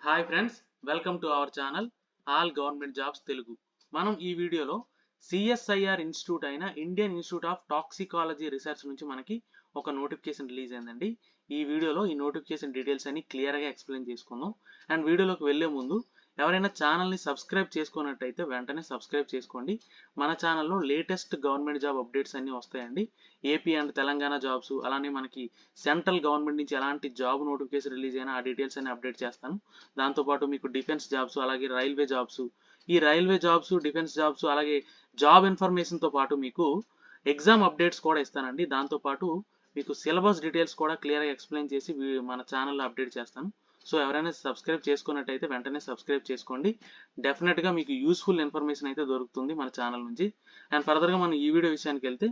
Hi friends, welcome to our channel all government jobs Telugu. మనం ఈ వీడియోలో సిఎస్ఐఆర్ ఇన్స్టిట్యూట్ అయిన Indian Institute of Toxicology research నుంచి మనకి ఒక నోటిఫికేషన్ రిలీజ్ అయిందండి. ఈ వీడియోలో ఈ నోటిఫికేషన్ డీటెయిల్స్ అన్ని క్లియర్గా ఎక్స్ప్లెయిన్ చేసుకుందాం. అండ్ వీడియోలోకి వెళ్ళే ముందు ఎవరైనా ఛానల్ని సబ్స్క్రైబ్ చేసుకున్నట్టయితే వెంటనే సబ్స్క్రైబ్ చేసుకోండి. మన ఛానల్లో లేటెస్ట్ గవర్నమెంట్ జాబ్ అప్డేట్స్ అన్నీ వస్తాయండి. ఏపీ అండ్ తెలంగాణ జాబ్స్, అలానే మనకి సెంట్రల్ గవర్నమెంట్ నుంచి ఎలాంటి జాబ్ నోటిఫికేషన్ రిలీజ్ అయినా ఆ డీటెయిల్స్ అన్ని అప్డేట్ చేస్తాను. దాంతోపాటు మీకు డిఫెన్స్ జాబ్స్, అలాగే రైల్వే జాబ్స్, ఈ రైల్వే జాబ్స్, డిఫెన్స్ జాబ్స్, అలాగే జాబ్ ఇన్ఫర్మేషన్తో పాటు మీకు ఎగ్జామ్ అప్డేట్స్ కూడా ఇస్తానండి. దాంతోపాటు మీకు సిలబస్ డీటెయిల్స్ కూడా క్లియర్గా ఎక్స్ప్లెయిన్ చేసి మన ఛానల్లో అప్డేట్ చేస్తాను. సో ఎవరైనా సబ్స్క్రైబ్ చేసుకున్నట్టయితే వెంటనే సబ్స్క్రైబ్ చేసుకోండి. డెఫినెట్గా మీకు యూస్ఫుల్ ఇన్ఫర్మేషన్ అయితే దొరుకుతుంది మన ఛానల్ నుంచి. అండ్ ఫర్దర్గా మనం ఈ వీడియో విషయానికి వెళ్తే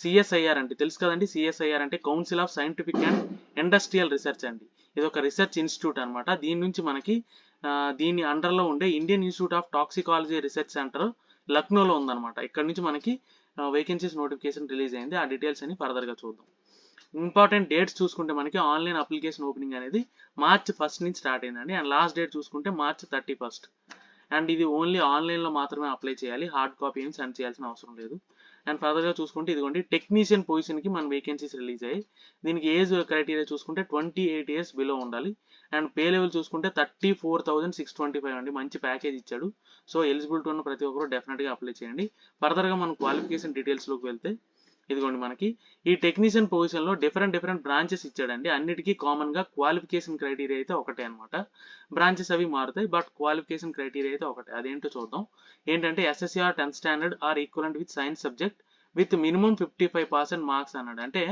సిఎస్ఐఆర్ అంటే తెలుసు కదండి. సిఎస్ఐఆర్ అంటే council of scientific and industrial research అండి. ఇది ఒక రీసెర్చ్ ఇన్స్టిట్యూట్ అనమాట. దీని నుంచి మనకి దీని అండర్లో ఉండే Indian Institute of Toxicology Research Centre లక్నోలో ఉందన్నమాట. ఇక్కడ నుంచి మనకి వేకెన్సీస్ నోటిఫికేషన్ రిలీజ్ అయింది. ఆ డీటెయిల్స్ అని ఫర్దర్గా చూద్దాం. ఇంపార్టెంట్ డేట్స్ చూసుకుంటే మనకి ఆన్లైన్ అప్లికేషన్ ఓపెనింగ్ అనేది March 1 నుంచి స్టార్ట్ అయిందండి. అండ్ లాస్ట్ డేట్ చూసుకుంటే March 31. అండ్ ఇది ఓన్లీ ఆన్లైన్లో మాత్రమే అప్లై చేయాలి. హార్డ్ కాపీ ఏమి సెండ్ చేయాల్సిన అవసరం లేదు. అండ్ ఫర్దర్గా చూసుకుంటే ఇదిగోండి టెక్నీషియన్ పొజిషన్కి మన వేకెన్సీస్ రిలీజ్ అయ్యాయి. దీనికి ఏజ్ క్రైటీరియా చూసుకుంటే 28 ఇయర్స్ బిలో ఉండాలి. అండ్ పే లెవెల్ చూసుకుంటే 34,625 అండి. మంచి ప్యాకేజ్ ఇచ్చాడు. సో ఎలిజిబిలిటీ ఉన్న ప్రతి ఒక్కరు డెఫినెట్గా అప్లై చేయండి. ఫర్దర్గా మనం క్వాలిఫికేషన్ డీటెయిల్స్లోకి వెళ్తే ఇదిగోండి మనకి ఈ టెక్నీషియన్ పొజిషన్లో డిఫరెంట్ బ్రాంచెస్ ఇచ్చాడండి. అన్నిటికీ కామన్గా క్వాలిఫికేషన్ క్రైటీరియా అయితే ఒకటే అనమాట. బ్రాంచెస్ అవి మారుతాయి, బట్ క్వాలిఫికేషన్ క్రైటీరియా అయితే ఒకటే. అదేంటో చూద్దాం. ఏంటంటే SSC or 10th standard are equivalent with science subject with minimum 55% marks అన్నాడు. అంటే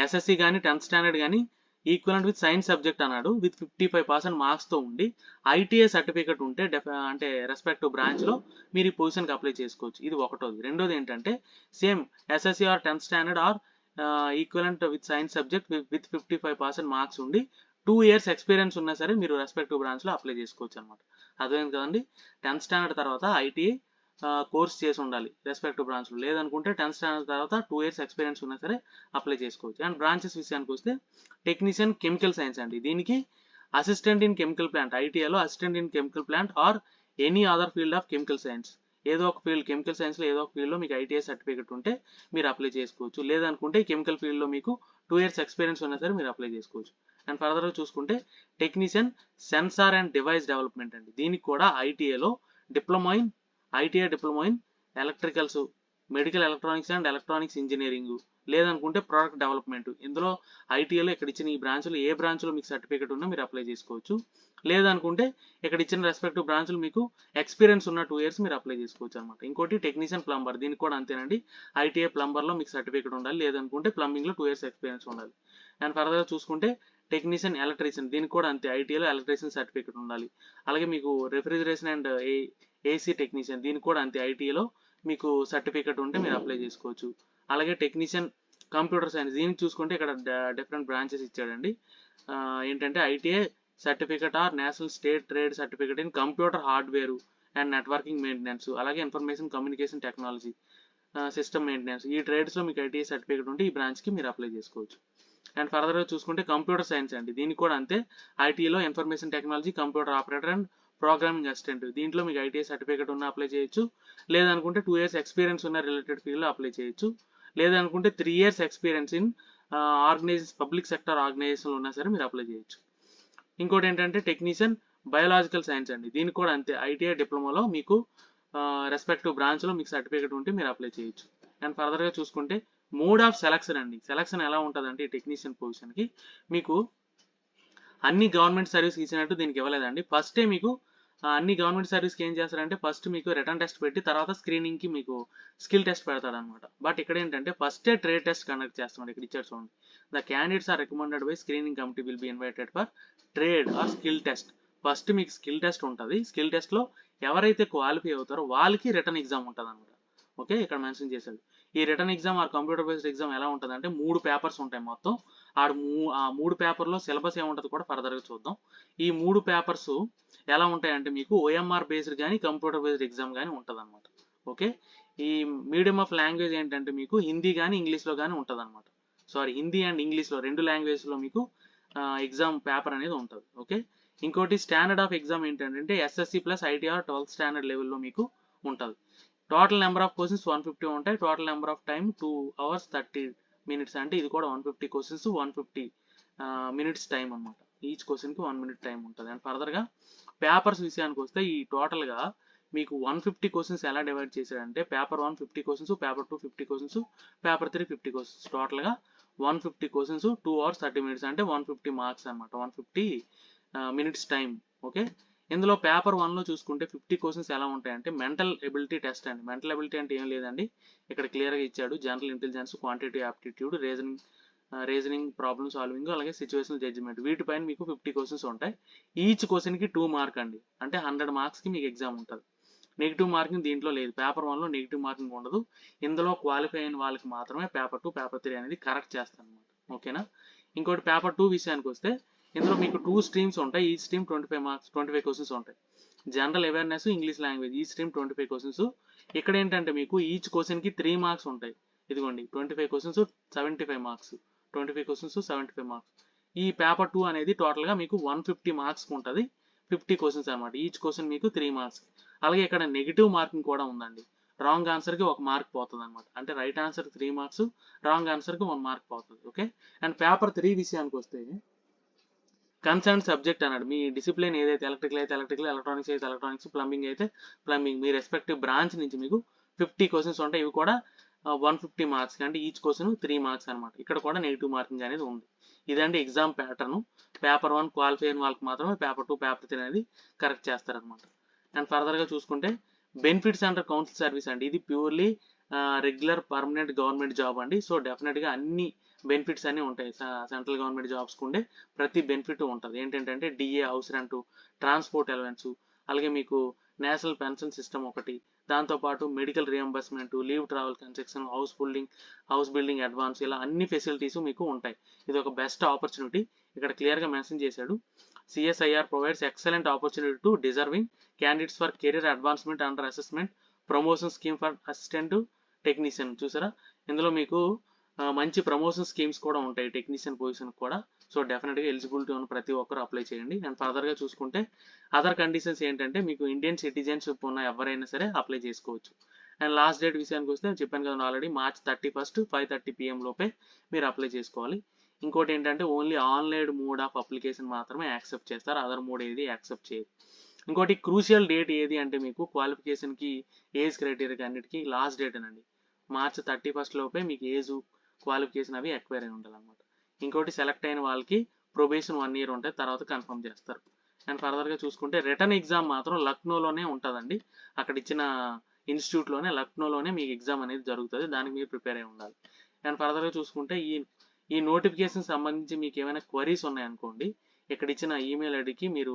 ఎస్ఎస్సి కానీ 10th స్టాండర్డ్ కానీ ఈక్వలెంట్ విత్ సైన్స్ సబ్జెక్ట్ అన్నాడు. విత్ 55% మార్క్స్తో ఉండి ఐటీఐ సర్టిఫికేట్ ఉంటే అంటే రెస్పెక్టివ్ బ్రాంచ్లో మీరు ఈ పొజిషన్కి అప్లై చేసుకోవచ్చు. ఇది ఒకటోది. రెండోది ఏంటంటే same SSC or 10th standard are equivalent with science subject with 55% marks ఉండి 2 years ఎక్స్పీరియన్స్ ఉన్నా సరే మీరు రెస్పెక్టివ్ బ్రాంచ్లో అప్లై చేసుకోవచ్చు అనమాట. అర్థమైంది కదండి. 10th స్టాండర్డ్ తర్వాత ఐటీఐ కోర్స్ చేసి ఉండాలి రెస్పెక్టివ్ బ్రాంచ్లో. లేదనుకుంటే 10th స్టాండర్డ్ తర్వాత 2 years ఎక్స్పీరియన్స్ ఉన్నా సరే అప్లై చేసుకోవచ్చు. అండ్ బ్రాంచెస్ విషయానికి వస్తే టెక్నీషియన్ కెమికల్ సైన్స్ అండి. దీనికి అసిస్టెంట్ ఇన్ కెమికల్ ప్లాంట్, ఐటీఐలో assistant in chemical plant or any other field of chemical science, ఏదో ఒక ఫీల్డ్ కెమికల్ సైన్స్లో ఏదో ఒక ఫీల్డ్లో మీకు ఐటీఐ సర్టిఫికేట్ ఉంటే మీరు అప్లై చేసుకోవచ్చు. లేదనుకుంటే కెమికల్ ఫీల్డ్లో మీకు 2 years ఎక్స్పీరియన్స్ ఉన్నా సరే మీరు అప్లై చేసుకోవచ్చు. అండ్ ఫర్దర్గా చూసుకుంటే technician sensor and device development అండి. దీనికి కూడా ఐటీఐలో ITI diploma in electricals, medical electronics and electronics engineering, లేదనుకుంటే ప్రోడక్ట్ డెవలప్మెంట్. ఇందులో ఐటీఐలో ఇక్కడ ఇచ్చిన ఈ బ్రాంచ్లో ఏ బ్రాంచ్లో మీకు సర్టిఫికేట్ ఉన్నా మీరు అప్లై చేసుకోవచ్చు. లేదనుకుంటే ఇక్కడ ఇచ్చిన రెస్పెక్టివ్ బ్రాంచ్లో మీకు ఎక్స్పీరియన్స్ ఉన్న 2 years మీరు అప్లై చేసుకోవచ్చు అనమాట. ఇంకోటి టెక్నీషియన్ ప్లంబర్, దీనికి కూడా అంతేనండి. ఐటీఐ ప్లంబర్లో మీకు సర్టిఫికేట్ ఉండాలి. లేదనుకుంటే ప్లంబింగ్లో 2 years ఎక్స్పీరియన్స్ ఉండాలి. అండ్ ఫర్దర్గా చూసుకుంటే టెక్నీషియన్ ఎలక్ట్రీషియన్, దీనికి కూడా అంతే. ఐటీఐలో ఎలక్ట్రీషియన్ సర్టిఫికేట్ ఉండాలి. అలాగే మీకు రెఫ్రిజరేషన్ అండ్ ఏసీ టెక్నీషియన్, దీనికి కూడా అంతే. ఐటీఐలో మీకు సర్టిఫికేట్ ఉంటే మీరు అప్లై చేసుకోవచ్చు. అలాగే టెక్నీషియన్ కంప్యూటర్ సైన్స్, దీనికి చూసుకుంటే ఇక్కడ డిఫరెంట్ బ్రాంచెస్ ఇచ్చాడండి. ఏంటంటే ITI certificate or national state trade certificate in computer hardware and networking maintenance, అలాగే information communication technology, system maintenance, ఈ ట్రేడ్స్లో మీకు ఐటీఐ సర్టిఫికేట్ ఉంటే ఈ బ్రాంచ్కి మీరు అప్లై చేసుకోవచ్చు. అండ్ ఫర్దర్గా చూసుకుంటే కంప్యూటర్ సైన్స్ అండి. దీనికి కూడా అంతే. ఐటీలో information technology, computer operator and programming assistant, దీంట్లో మీకు ఐటీఐ సర్టిఫికేట్ ఉన్న అప్లై చేయొచ్చు. లేదనుకుంటే 2 years ఎక్స్పీరియన్స్ ఉన్న రిలేటెడ్ ఫీల్డ్లో అప్లై చేయొచ్చు. లేదనుకుంటే 3 years experience in public sector ఆర్గనైజేషన్లో ఉన్నా సరే మీరు అప్లై చేయొచ్చు. ఇంకోటి ఏంటంటే టెక్నీషియన్ బయోలాజికల్ సైన్స్ అండి. దీనికి కూడా అంతే. ఐటీఐ డిప్లొమాలో మీకు రెస్పెక్టివ్ బ్రాంచ్లో మీకు సర్టిఫికేట్ ఉంటే మీరు అప్లై చేయొచ్చు. అండ్ ఫర్దర్గా చూసుకుంటే మోడ్ ఆఫ్ సెలక్షన్ అండి. సెలక్షన్ ఎలా ఉంటుందంటే ఈ టెక్నీషియన్ పొజిషన్కి మీకు అన్ని గవర్నమెంట్ సర్వీస్ ఇచ్చినట్టు దీనికి ఇవ్వలేదండి. ఫస్టే మీకు అన్ని గవర్నమెంట్ సర్వీస్కి ఏం చేస్తారంటే ఫస్ట్ మీకు రిటర్న్ టెస్ట్ పెట్టి తర్వాత స్క్రీనింగ్కి మీకు స్కిల్ టెస్ట్ పెడతాడనమాట. బట్ ఇక్కడ ఏంటంటే ఫస్టే ట్రేడ్ టెస్ట్ కండక్ట్ చేస్తున్నాడు. ఇక్కడ ఇచ్చాడు చూడండి. The candidates are recommended by screening committee will be invited for trade or skill test. First మీకు స్కిల్ టెస్ట్ ఉంటుంది. స్కిల్ టెస్ట్లో ఎవరైతే క్వాలిఫై అవుతారో వాళ్ళకి రిటర్న్ ఎగ్జామ్ ఉంటుంది అనమాట. ఓకే, ఇక్కడ మెన్షన్ చేశాడు. ఈ return exam or computer based exam ఎలా ఉంటుంది అంటే 3 పేపర్స్ ఉంటాయి మొత్తం. ఆ 3 పేపర్లో సిలబస్ ఏముంటుంది కూడా ఫర్దర్గా చూద్దాం. ఈ 3 పేపర్స్ ఎలా ఉంటాయంటే మీకు ఓఎంఆర్ బేస్డ్ కానీ కంప్యూటర్ బేస్డ్ ఎగ్జామ్ కానీ ఉంటుంది అనమాట. ఓకే, ఈ మీడియం ఆఫ్ లాంగ్వేజ్ ఏంటంటే మీకు హిందీ కానీ ఇంగ్లీష్లో కానీ ఉంటుంది అనమాట. సారీ, హిందీ అండ్ ఇంగ్లీష్లో 2 లాంగ్వేజ్లో మీకు ఎగ్జామ్ పేపర్ అనేది ఉంటుంది. ఓకే, ఇంకోటి స్టాండర్డ్ ఆఫ్ ఎగ్జామ్ ఏంటంటే SSC plus ITR 12th standard లెవెల్లో మీకు ఉంటుంది. టోటల్ నెంబర్ ఆఫ్ క్వశ్చన్స్ 150 ఉంటాయి. Total number of time 2 hours 30 minutes, అంటే ఇది కూడా 150 క్వశ్చన్స్ 150 minutes టైం అనమాట. ఈచ్ క్వశ్చన్కి 1 minute టైం ఉంటుంది. అండ్ ఫర్దర్గా పేపర్స్ విషయానికి వస్తే ఈ టోటల్గా మీకు 150 క్వశ్చన్స్ ఎలా డివైడ్ చేశాడంటే paper 1 50 questions, paper 2 50 questions, paper 3 50 questions, టోటల్గా 150 క్వశ్చన్స్ 2 hours 30 minutes, అంటే 150 మార్క్స్ అనమాట. 150 minutes టైం. ఓకే, ఇందులో పేపర్ 1లో చూసుకుంటే 50 క్వశ్చన్స్ ఎలా ఉంటాయంటే మెంటల్ ఎబిలిటీ టెస్ట్ అండి. మెంటల్ ఎబిలిటీ అంటే ఏం లేదండి, ఇక్కడ క్లియర్గా ఇచ్చాడు. General intelligence, quantitative aptitude, reasoning, problem solving, అలాగే సిచ్యువేషనల్ జడ్జిమెంట్, వీటిపైన మీకు 50 క్వశ్చన్స్ ఉంటాయి. ఈచ్ క్వశ్చన్కి 2 మార్క్ అండి, అంటే 100 మార్క్స్కి మీకు ఎగ్జామ్ ఉంటుంది. నెగిటివ్ మార్కింగ్ దీంట్లో లేదు. పేపర్ 1లో నెగిటివ్ మార్కింగ్ ఉండదు. ఇందులో క్వాలిఫై అయిన వాళ్ళకి మాత్రమే పేపర్ 2, పేపర్ 3 అనేది కరెక్ట్ చేస్తాను అనమాట. ఓకేనా. ఇంకోటి పేపర్ 2 విషయానికి వస్తే ఇందులో మీకు 2 స్ట్రీమ్స్ ఉంటాయి. ఈ స్ట్రీమ్ 25 మార్క్స్, 25 క్వశ్చన్స్ ఉంటాయి. జనరల్ అవేర్నెస్, ఇంగ్లీష్ లాంగ్వేజ్, ఈ స్ట్రీమ్ 25 క్వశ్చన్స్. ఇక్కడ ఏంటంటే మీకు ఈచ్ క్వశ్చన్కి 3 మార్క్స్ ఉంటాయి. ఇదిగోండి 25 క్వశ్చన్స్ 75 మార్క్స్, 25 క్వశ్చన్స్ 75 మార్క్స్. ఈ పేపర్ 2 అనేది టోటల్గా మీకు 150 మార్క్స్ ఉంటుంది. 50 క్వశ్చన్స్ అనమాట. ఈచ్ క్వశ్చన్ మీకు 3 మార్క్స్. అలాగే ఇక్కడ నెగిటివ్ మార్కింగ్ కూడా ఉందండి. రాంగ్ ఆన్సర్కి 1 మార్క్ పోతుంది అనమాట. అంటే రైట్ ఆన్సర్కి 3 మార్క్స్, రాంగ్ ఆన్సర్కి 1 మార్క్ పోతుంది. ఓకే. అండ్ పేపర్ 3 విషయానికి వస్తే కన్సర్న్ సబ్జెక్ట్ అన్నాడు. మీ డిసిప్లిన్ ఏదైతే ఎలక్ట్రికల్ అయితే ఎలక్ట్రికల్, ఎలక్ట్రానిక్స్ అయితే ఎలక్ట్రానిక్స్, ప్లంబింగ్ అయితే ప్లంబింగ్, మీ రెస్పెక్టివ్ బ్రాంచ్ నుంచి మీకు 50 క్వశ్చన్స్ ఉంటాయి. ఇవి కూడా 150 మార్క్స్, అంటే ఈచ్ క్వశ్చన్ 3 మార్క్స్ అనమాట. ఇక్కడ కూడా నెగిటివ్ మార్కింగ్ అనేది ఉంది. ఇదండి ఎగ్జామ్ ప్యాటర్న్. పేపర్ 1 క్వాలిఫై అయిన వాళ్ళకి మాత్రమే పేపర్ 2, పేపర్ 3 అనేది కరెక్ట్ చేస్తారనమాట. అండ్ ఫర్దర్గా చూసుకుంటే బెనిఫిట్స్ అండర్ కౌన్సిల్ సర్వీస్ అండి. ఇది purely regular permanent government job అండి. సో డెఫినెట్గా అన్ని బెనిఫిట్స్ అన్నీ ఉంటాయి. సెంట్రల్ గవర్నమెంట్ జాబ్స్కి ఉండే ప్రతి బెనిఫిట్ ఉంటుంది. ఏంటంటే DA, house rent, transport allowance, అలాగే మీకు నేషనల్ పెన్షన్ సిస్టమ్ ఒకటి, దాంతోపాటు medical reimbursement, leave travel concession, house building advance, ఇలా అన్ని ఫెసిలిటీస్ మీకు ఉంటాయి. ఇది ఒక బెస్ట్ ఆపర్చునిటీ. ఇక్కడ క్లియర్గా మెన్షన్ చేశాడు. CSIR provides excellent opportunity to deserving candidates for career advancement under assessment promotion scheme for assistant technician. చూసారా, ఇందులో మీకు మంచి ప్రమోషన్ స్కీమ్స్ కూడా ఉంటాయి టెక్నీషియన్ పొజిషన్ కూడా. సో డెఫినెట్గా ఎలిజిబిలిటీ ఉన్న ప్రతి ఒక్కరు అప్లై చేయండి. అండ్ ఫర్దర్గా చూసుకుంటే అదర్ కండిషన్స్ ఏంటంటే మీకు ఇండియన్ సిటిజన్షిప్ ఉన్న ఎవరైనా సరే అప్లై చేసుకోవచ్చు. అండ్ లాస్ట్ డేట్ విషయానికి వస్తే చెప్పాను కదా ఆల్రెడీ, March 31st 5:30 PM లోపే మీరు అప్లై చేసుకోవాలి. ఇంకోటి ఏంటంటే only online mode of application మాత్రమే యాక్సెప్ట్ చేస్తారు. అదర్ మోడ్ ఏది యాక్సెప్ట్ చేయదు. ఇంకోటి క్రూషియల్ డేట్ ఏది అంటే మీకు క్వాలిఫికేషన్కి, ఏజ్ క్రైటీరియాకి అన్నిటికీ లాస్ట్ డేట్ అనండి. March 31st లోపే మీకు ఏజ్, క్వాలిఫికేషన్ అవి ఎక్వైర్ అయి ఉండాలన్నమాట. ఇంకోటి సెలెక్ట్ అయిన వాళ్ళకి ప్రొబేషన్ 1 year ఉంటాయి, తర్వాత కన్ఫర్మ్ చేస్తారు. అండ్ ఫర్దర్గా చూసుకుంటే రిటర్న్ ఎగ్జామ్ మాత్రం లక్నోలోనే ఉంటుందండి. అక్కడ ఇచ్చిన ఇన్స్టిట్యూట్లోనే, లక్నోలోనే మీకు ఎగ్జామ్ అనేది జరుగుతుంది. దానికి మీరు ప్రిపేర్ అయి ఉండాలి. అండ్ ఫర్దర్గా చూసుకుంటే ఈ నోటిఫికేషన్ సంబంధించి మీకు ఏమైనా క్వరీస్ ఉన్నాయనుకోండి, ఇక్కడ ఇచ్చిన ఈమెయిల్ ఐడికి మీరు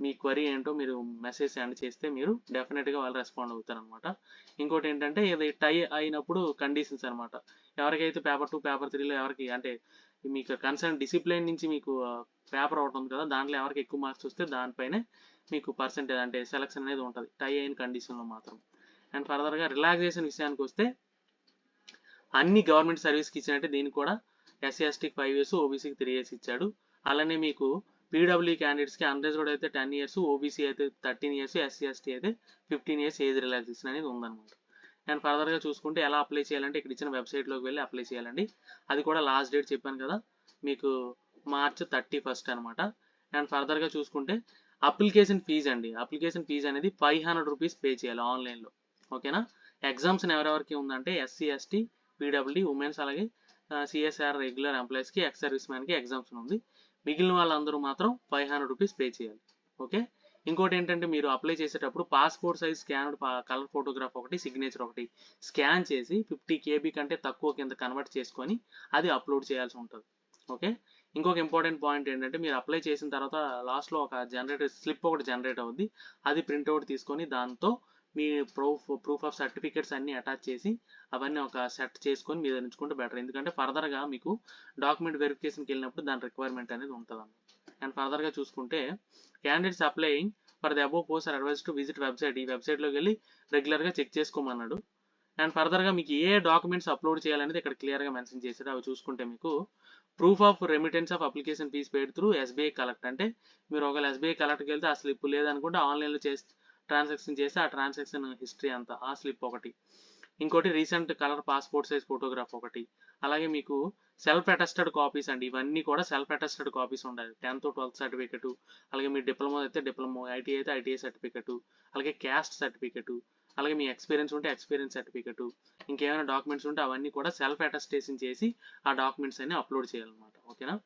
మీ క్వరీ ఏంటో మీరు మెసేజ్ సెండ్ చేస్తే మీరు డెఫినెట్గా వాళ్ళు రెస్పాండ్ అవుతారనమాట. ఇంకోటి ఏంటంటే ఇది టై అయినప్పుడు కండిషన్స్ అనమాట. ఎవరికైతే పేపర్ 2, పేపర్ 3లో ఎవరికి అంటే మీకు కన్సర్న్ డిసిప్లిన్ నుంచి మీకు పేపర్ ఒకటి ఉంది కదా, దాంట్లో ఎవరికి ఎక్కువ మార్క్స్ వస్తే దానిపైనే మీకు పర్సెంటేజ్ అంటే సెలక్షన్ అనేది ఉంటుంది, టై అయిన కండిషన్లో మాత్రం. అండ్ ఫర్దర్గా రిలాక్సేషన్ విషయానికి వస్తే అన్ని గవర్నమెంట్ సర్వీస్కి ఇచ్చినట్టే దీనికి కూడా SC STకి 5 years, OBCకి 3 years ఇచ్చాడు. అలానే మీకు PWD క్యాండిడేట్స్కి అన్రిజర్వ్డ్ అయితే 10 years, OBC అయితే 13 years, SC ST అయితే 15 years ఏజ్ రిలాక్సేషన్ అనేది ఉందన్నమాట. అండ్ ఫర్దర్గా చూసుకుంటే ఎలా అప్లై చేయాలంటే ఇక్కడ ఇచ్చిన వెబ్సైట్లోకి వెళ్ళి అప్లై చేయాలండి. అది కూడా లాస్ట్ డేట్ చెప్పాను కదా మీకు March 31st అనమాట. అండ్ ఫర్దర్గా చూసుకుంటే అప్లికేషన్ ఫీజు అండి. అప్లికేషన్ ఫీజు అనేది 500 rupees పే చేయాలి ఆన్లైన్లో. ఓకేనా. ఎగ్జామ్స్ ఎవరెవరికి ఉందంటే SC ST, PWD, ఉమెన్స్, అలాగే CSR రెగ్యులర్ ఎంప్లాయీస్కి, ఎక్స్ సర్వీస్ మ్యాన్కి ఎగ్జామ్స్ ఉంది. మిగిలిన వాళ్ళందరూ మాత్రం 500 rupees పే చేయాలి. ఓకే. ఇంకోటి ఏంటంటే మీరు అప్లై చేసేటప్పుడు passport size scanned colour photograph ఒకటి, సిగ్నేచర్ ఒకటి స్కాన్ చేసి 50 KB కంటే తక్కువ కింద కన్వర్ట్ చేసుకొని అది అప్లోడ్ చేయాల్సి ఉంటుంది. ఓకే. ఇంకొక ఇంపార్టెంట్ పాయింట్ ఏంటంటే మీరు అప్లై చేసిన తర్వాత లాస్ట్లో ఒక స్లిప్ ఒకటి జనరేట్ అవుద్ది. అది ప్రింట్అవుట్ తీసుకొని దాంతో మీ ప్రూఫ్ ఆఫ్ సర్టిఫికేట్స్ అన్ని అటాచ్ చేసి అవన్నీ ఒక సెట్ చేసుకొని మీరు ఎంచుకుంటే బెటర్. ఎందుకంటే ఫర్దర్గా మీకు డాక్యుమెంట్ వెరిఫికేషన్కి వెళ్ళినప్పుడు దాని రిక్వైర్మెంట్ అనేది ఉంటుంది. అండ్ ఫర్దర్గా చూసుకుంటే candidates applying for the above post are advised to visit website. ఈ వెబ్సైట్లోకి వెళ్ళి రెగ్యులర్గా చెక్ చేసుకోమన్నాడు. అండ్ ఫర్దర్గా మీకు ఏ డాక్యుమెంట్స్ అప్లోడ్ చేయాలనేది ఇక్కడ క్లియర్గా మెన్షన్ చేశారు. అవి చూసుకుంటే మీకు proof of remittance of application fees paid through SBI collect. అంటే మీరు ఒకవేళ ఎస్బీఐ కలెక్ట్కి వెళ్తే ఆ స్లిప్ లేదనుకుంటే ఆన్లైన్లో ట్రాన్సాక్షన్ చేస్తే ఆ ట్రాన్సాక్షన్ హిస్టరీ అంతా ఆ స్లిప్ ఒకటి. ఇంకోటి recent colour passport size photograph ఒకటి. అలాగే మీకు సెల్ఫ్ అటెస్టెడ్ కాపీస్ అండి, ఇవన్నీ కూడా సెల్ఫ్ అటెస్టెడ్ కాపీస్ ఉండాలి. 10th 12th సర్టిఫికెట్, అలాగే మీ డిప్లొమా అయితే డిప్లొమా, ఐటీఐ అయితే ఐటీఐ సర్టిఫికెట్, అలాగే క్యాస్ట్ సర్టిఫికెట్, అలాగే మీ ఎక్స్పీరియన్స్ ఉంటే ఎక్స్పీరియన్స్ సర్టిఫికెట్, ఇంకేమైనా డాక్యుమెంట్స్ ఉంటే అవన్నీ కూడా సెల్ఫ్ అటెస్టేషన్ చేసి ఆ డాక్యుమెంట్స్ అన్ని అప్లోడ్ చేయాలన్నమాట. ఓకేనా,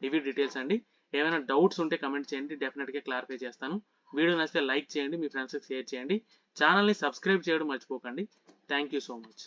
ఇవి డీటెయిల్స్ అండి. ఏమైనా డౌట్స్ ఉంటే కమెంట్ చేయండి, డెఫినెట్గా క్లారిఫై చేస్తాను. వీడియో నచ్చితే లైక్ చేయండి, మీ ఫ్రెండ్స్కి షేర్ చేయండి, ఛానల్ని సబ్స్క్రైబ్ చేయడం మర్చిపోకండి. Thank you so much.